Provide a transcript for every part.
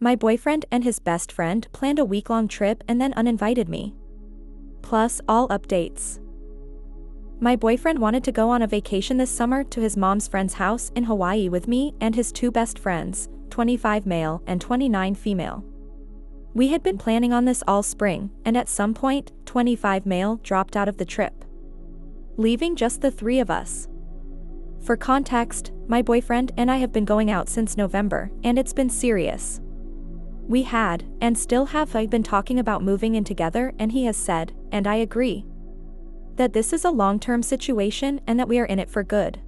My boyfriend and his best friend planned a week-long trip and then uninvited me. Plus, all updates. My boyfriend wanted to go on a vacation this summer to his mom's friend's house in Hawaii with me and his two best friends, 25 male and 29 female. We had been planning on this all spring, and at some point, 25 male dropped out of the trip, leaving just the three of us. For context, my boyfriend and I have been going out since November, and it's been serious. We had, and still have, been talking about moving in together, and he has said, and I agree, that this is a long-term situation and that we are in it for good.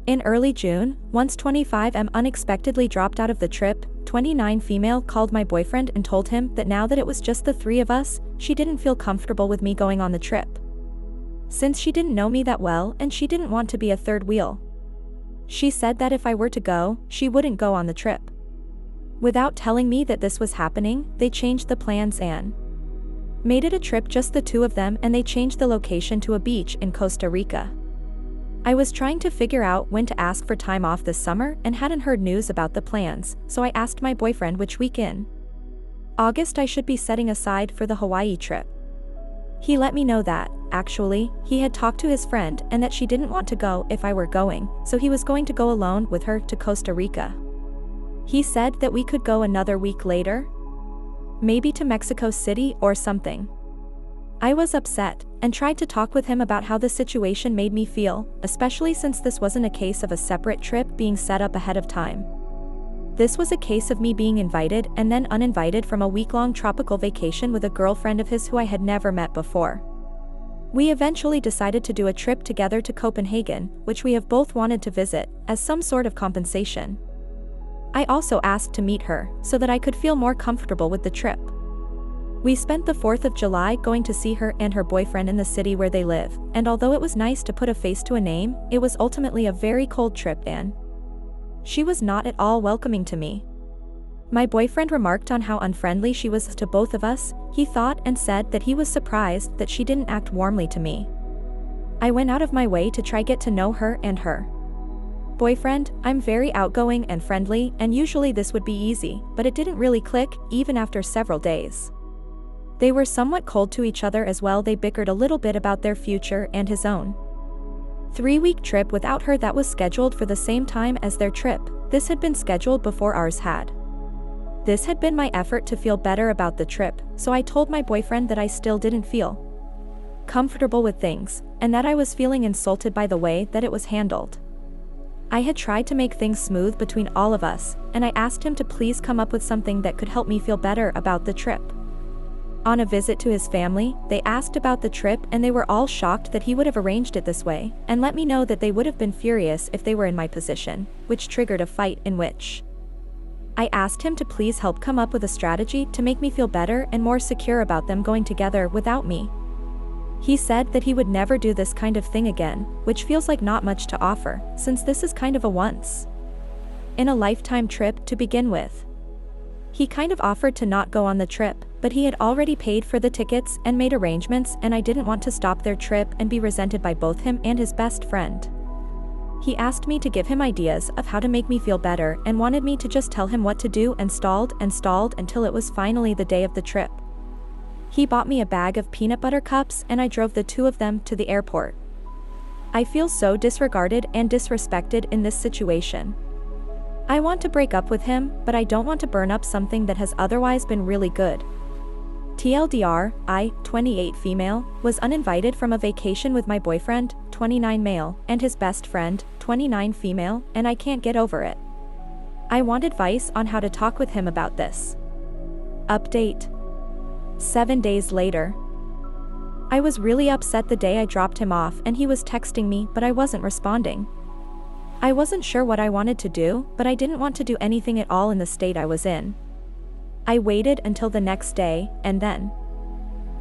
In early June, once 25M unexpectedly dropped out of the trip, 29 female called my boyfriend and told him that now that it was just the three of us, she didn't feel comfortable with me going on the trip, since she didn't know me that well and she didn't want to be a third wheel. She said that if I were to go, she wouldn't go on the trip. Without telling me that this was happening, they changed the plans and made it a trip just the two of them, and they changed the location to a beach in Costa Rica. I was trying to figure out when to ask for time off this summer and hadn't heard news about the plans, so I asked my boyfriend which week in August I should be setting aside for the Hawaii trip. He let me know that, actually, he had talked to his friend and that she didn't want to go if I were going, so he was going to go alone with her to Costa Rica. He said that we could go another week later, maybe to Mexico City or something. I was upset, and tried to talk with him about how the situation made me feel, especially since this wasn't a case of a separate trip being set up ahead of time. This was a case of me being invited and then uninvited from a week-long tropical vacation with a girlfriend of his who I had never met before. We eventually decided to do a trip together to Copenhagen, which we have both wanted to visit, as some sort of compensation. I also asked to meet her, so that I could feel more comfortable with the trip. We spent the 4th of July going to see her and her boyfriend in the city where they live, and although it was nice to put a face to a name, it was ultimately a very cold trip and she was not at all welcoming to me. My boyfriend remarked on how unfriendly she was to both of us. He thought and said that he was surprised that she didn't act warmly to me. I went out of my way to try get to know her and her boyfriend. I'm very outgoing and friendly, and usually this would be easy, but it didn't really click, even after several days. They were somewhat cold to each other as well. They bickered a little bit about their future and his own 3-week trip without her that was scheduled for the same time as their trip. This had been scheduled before ours had. This had been my effort to feel better about the trip, so I told my boyfriend that I still didn't feel comfortable with things, and that I was feeling insulted by the way that it was handled. I had tried to make things smooth between all of us, and I asked him to please come up with something that could help me feel better about the trip. On a visit to his family, they asked about the trip and they were all shocked that he would have arranged it this way, and let me know that they would have been furious if they were in my position, which triggered a fight in which I asked him to please help come up with a strategy to make me feel better and more secure about them going together without me. He said that he would never do this kind of thing again, which feels like not much to offer, since this is kind of a once-in-a-lifetime trip to begin with. He kind of offered to not go on the trip, but he had already paid for the tickets and made arrangements, and I didn't want to stop their trip and be resented by both him and his best friend. He asked me to give him ideas of how to make me feel better and wanted me to just tell him what to do, and stalled until it was finally the day of the trip. He bought me a bag of peanut butter cups and I drove the two of them to the airport. I feel so disregarded and disrespected in this situation. I want to break up with him, but I don't want to burn up something that has otherwise been really good. TLDR, I, 28 female, was uninvited from a vacation with my boyfriend, 29 male, and his best friend, 29 female, and I can't get over it. I want advice on how to talk with him about this. Update. 7 days later. I was really upset the day I dropped him off and he was texting me, but I wasn't responding. I wasn't sure what I wanted to do, but I didn't want to do anything at all in the state I was in. I waited until the next day, and then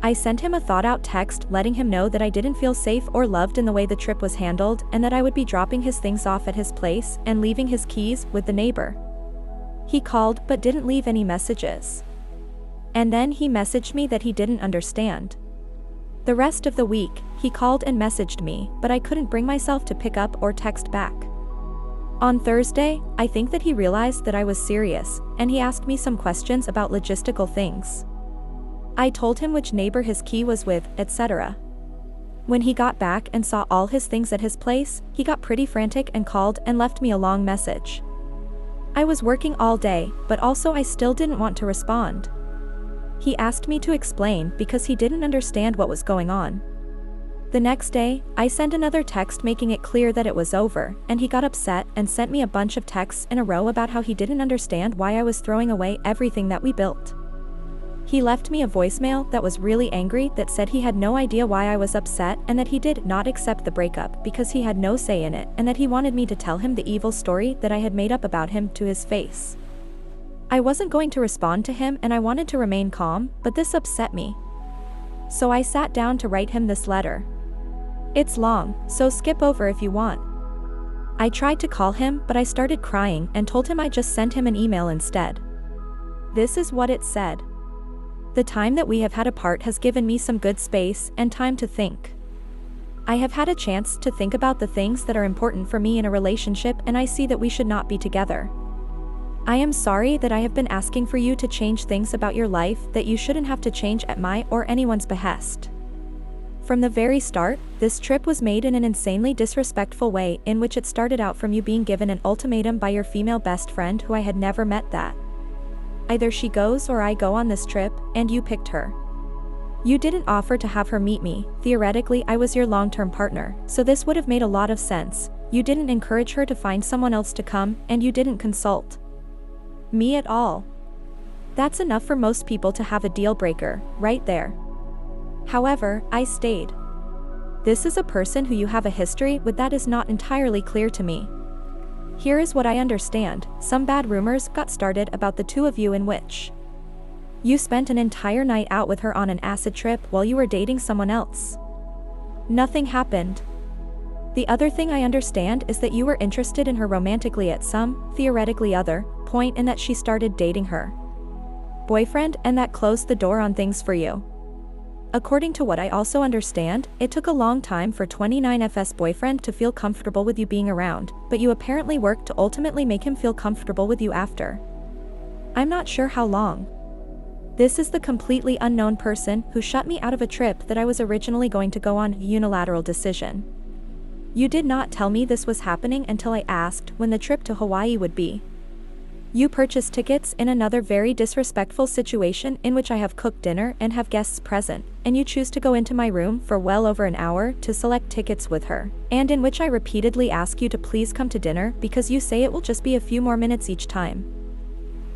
I sent him a thought-out text letting him know that I didn't feel safe or loved in the way the trip was handled, and that I would be dropping his things off at his place and leaving his keys with the neighbor. He called but didn't leave any messages. And then he messaged me that he didn't understand. The rest of the week, he called and messaged me, but I couldn't bring myself to pick up or text back. On Thursday, I think that he realized that I was serious, and he asked me some questions about logistical things. I told him which neighbor his key was with, etc. When he got back and saw all his things at his place, he got pretty frantic and called and left me a long message. I was working all day, but also I still didn't want to respond. He asked me to explain because he didn't understand what was going on. The next day, I sent another text making it clear that it was over, and he got upset and sent me a bunch of texts in a row about how he didn't understand why I was throwing away everything that we built. He left me a voicemail that was really angry that said he had no idea why I was upset and that he did not accept the breakup because he had no say in it and that he wanted me to tell him the evil story that I had made up about him to his face. I wasn't going to respond to him and I wanted to remain calm, but this upset me. So I sat down to write him this letter. It's long, so skip over if you want. I tried to call him, but I started crying and told him I just sent him an email instead. This is what it said. The time that we have had apart has given me some good space and time to think. I have had a chance to think about the things that are important for me in a relationship and I see that we should not be together. I am sorry that I have been asking for you to change things about your life that you shouldn't have to change at my or anyone's behest. From the very start, this trip was made in an insanely disrespectful way in which it started out from you being given an ultimatum by your female best friend who I had never met that. Either she goes or I go on this trip, and you picked her. You didn't offer to have her meet me, theoretically I was your long-term partner, so this would have made a lot of sense. You didn't encourage her to find someone else to come, and you didn't consult me at all. That's enough for most people to have a deal breaker, right there. However, I stayed. This is a person who you have a history with that is not entirely clear to me. Here is what I understand, some bad rumors got started about the two of you in which you spent an entire night out with her on an acid trip while you were dating someone else. Nothing happened. The other thing I understand is that you were interested in her romantically at some, theoretically other, point and that she started dating her boyfriend and that closed the door on things for you. According to what I also understand, it took a long time for 29F's boyfriend to feel comfortable with you being around, but you apparently worked to ultimately make him feel comfortable with you after. I'm not sure how long. This is the completely unknown person who shut me out of a trip that I was originally going to go on, unilateral decision. You did not tell me this was happening until I asked when the trip to Hawaii would be. You purchased tickets in another very disrespectful situation in which I have cooked dinner and have guests present, and you choose to go into my room for well over an hour to select tickets with her, and in which I repeatedly ask you to please come to dinner because you say it will just be a few more minutes each time.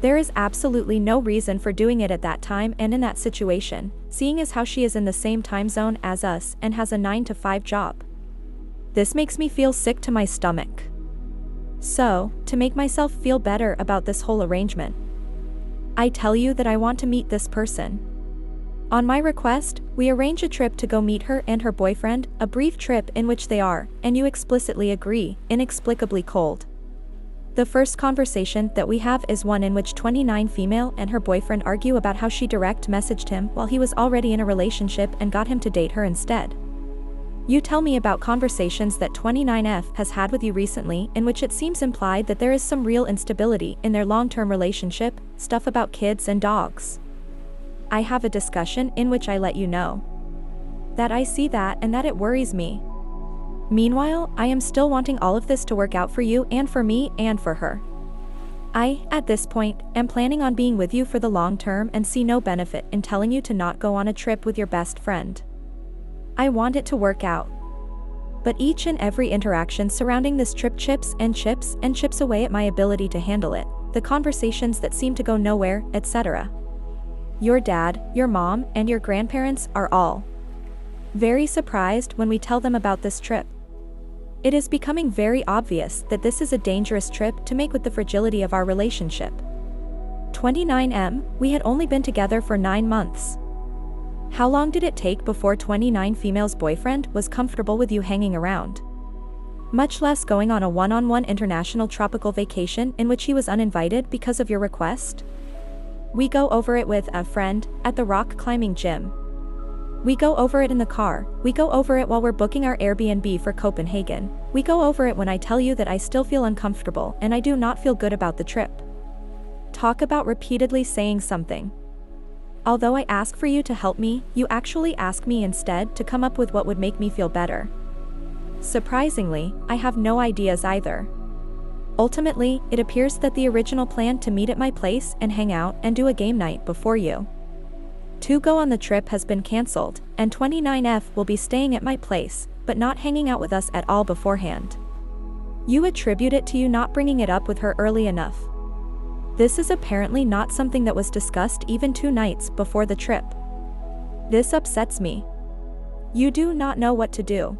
There is absolutely no reason for doing it at that time and in that situation, seeing as how she is in the same time zone as us and has a 9-to-5 job. This makes me feel sick to my stomach. So, to make myself feel better about this whole arrangement, I tell you that I want to meet this person. On my request, we arrange a trip to go meet her and her boyfriend, a brief trip in which they are, and you explicitly agree, inexplicably cold. The first conversation that we have is one in which 29 female and her boyfriend argue about how she direct messaged him while he was already in a relationship and got him to date her instead. You tell me about conversations that 29F has had with you recently in which it seems implied that there is some real instability in their long-term relationship, stuff about kids and dogs. I have a discussion in which I let you know that I see that and that it worries me. Meanwhile, I am still wanting all of this to work out for you and for me and for her. I, at this point, am planning on being with you for the long term and see no benefit in telling you to not go on a trip with your best friend. I want it to work out. But each and every interaction surrounding this trip chips away at my ability to handle it, the conversations that seem to go nowhere, etc. Your dad, your mom, and your grandparents are all very surprised when we tell them about this trip. It is becoming very obvious that this is a dangerous trip to make with the fragility of our relationship. 29M, we had only been together for 9 months. How long did it take before 29 female's boyfriend was comfortable with you hanging around? Much less going on a one-on-one international tropical vacation in which he was uninvited because of your request? We go over it with a friend at the rock climbing gym. We go over it in the car, we go over it while we're booking our Airbnb for Copenhagen. We go over it when I tell you that I still feel uncomfortable and I do not feel good about the trip. Talk about repeatedly saying something. Although I ask for you to help me, you actually ask me instead to come up with what would make me feel better. Surprisingly, I have no ideas either. Ultimately, it appears that the original plan to meet at my place and hang out and do a game night before you to go on the trip has been cancelled, and 29F will be staying at my place, but not hanging out with us at all beforehand. You attribute it to you not bringing it up with her early enough. This is apparently not something that was discussed even 2 nights before the trip. This upsets me. You do not know what to do.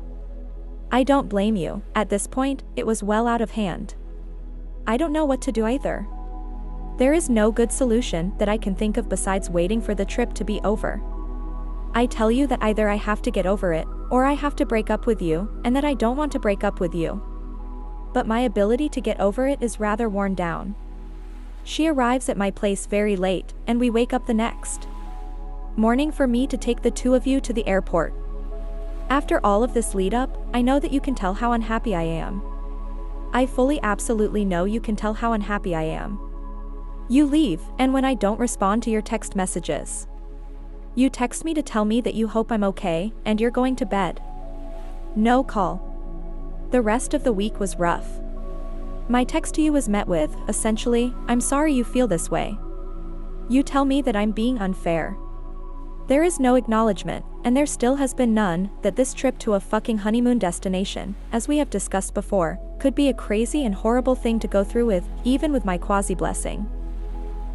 I don't blame you. At this point, it was well out of hand. I don't know what to do either. There is no good solution that I can think of besides waiting for the trip to be over. I tell you that either I have to get over it, or I have to break up with you, and that I don't want to break up with you. But my ability to get over it is rather worn down. She arrives at my place very late, and we wake up the next morning for me to take the 2 of you to the airport. After all of this lead up, I know that you can tell how unhappy I am. I fully absolutely know you can tell how unhappy I am. You leave, and when I don't respond to your text messages, you text me to tell me that you hope I'm okay, and you're going to bed. No call. The rest of the week was rough. My text to you was met with, essentially, "I'm sorry you feel this way." You tell me that I'm being unfair. There is no acknowledgement, and there still has been none, that this trip to a fucking honeymoon destination, as we have discussed before, could be a crazy and horrible thing to go through with, even with my quasi-blessing.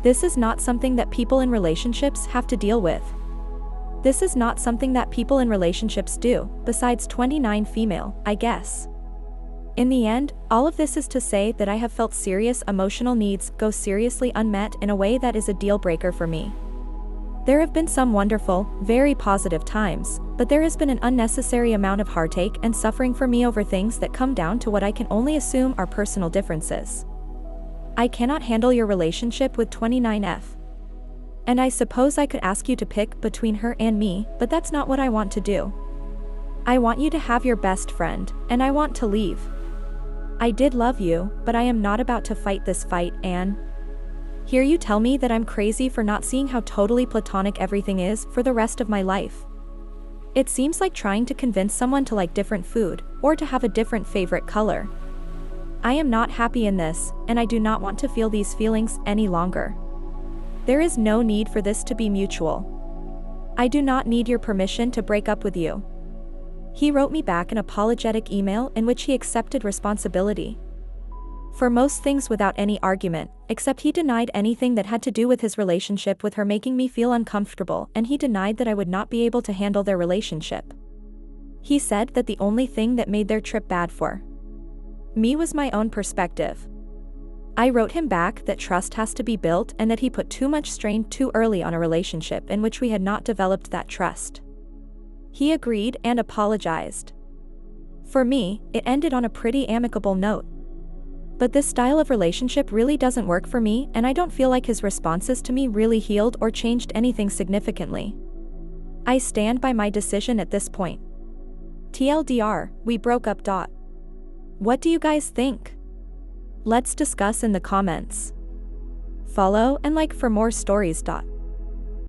This is not something that people in relationships have to deal with. This is not something that people in relationships do, besides 29 female, I guess. In the end, all of this is to say that I have felt serious emotional needs go seriously unmet in a way that is a deal breaker for me. There have been some wonderful, very positive times, but there has been an unnecessary amount of heartache and suffering for me over things that come down to what I can only assume are personal differences. I cannot handle your relationship with 29F. And I suppose I could ask you to pick between her and me, but that's not what I want to do. I want you to have your best friend, and I want to leave. I did love you, but I am not about to fight this fight, and hear you tell me that I'm crazy for not seeing how totally platonic everything is for the rest of my life. It seems like trying to convince someone to like different food, or to have a different favorite color. I am not happy in this, and I do not want to feel these feelings any longer. There is no need for this to be mutual. I do not need your permission to break up with you. He wrote me back an apologetic email in which he accepted responsibility for most things without any argument, except he denied anything that had to do with his relationship with her making me feel uncomfortable, and he denied that I would not be able to handle their relationship. He said that the only thing that made their trip bad for me was my own perspective. I wrote him back that trust has to be built and that he put too much strain too early on a relationship in which we had not developed that trust. He agreed and apologized. For me, it ended on a pretty amicable note. But this style of relationship really doesn't work for me, and I don't feel like his responses to me really healed or changed anything significantly. I stand by my decision at this point. TLDR, we broke up. What do you guys think? Let's discuss in the comments. Follow and like for more stories.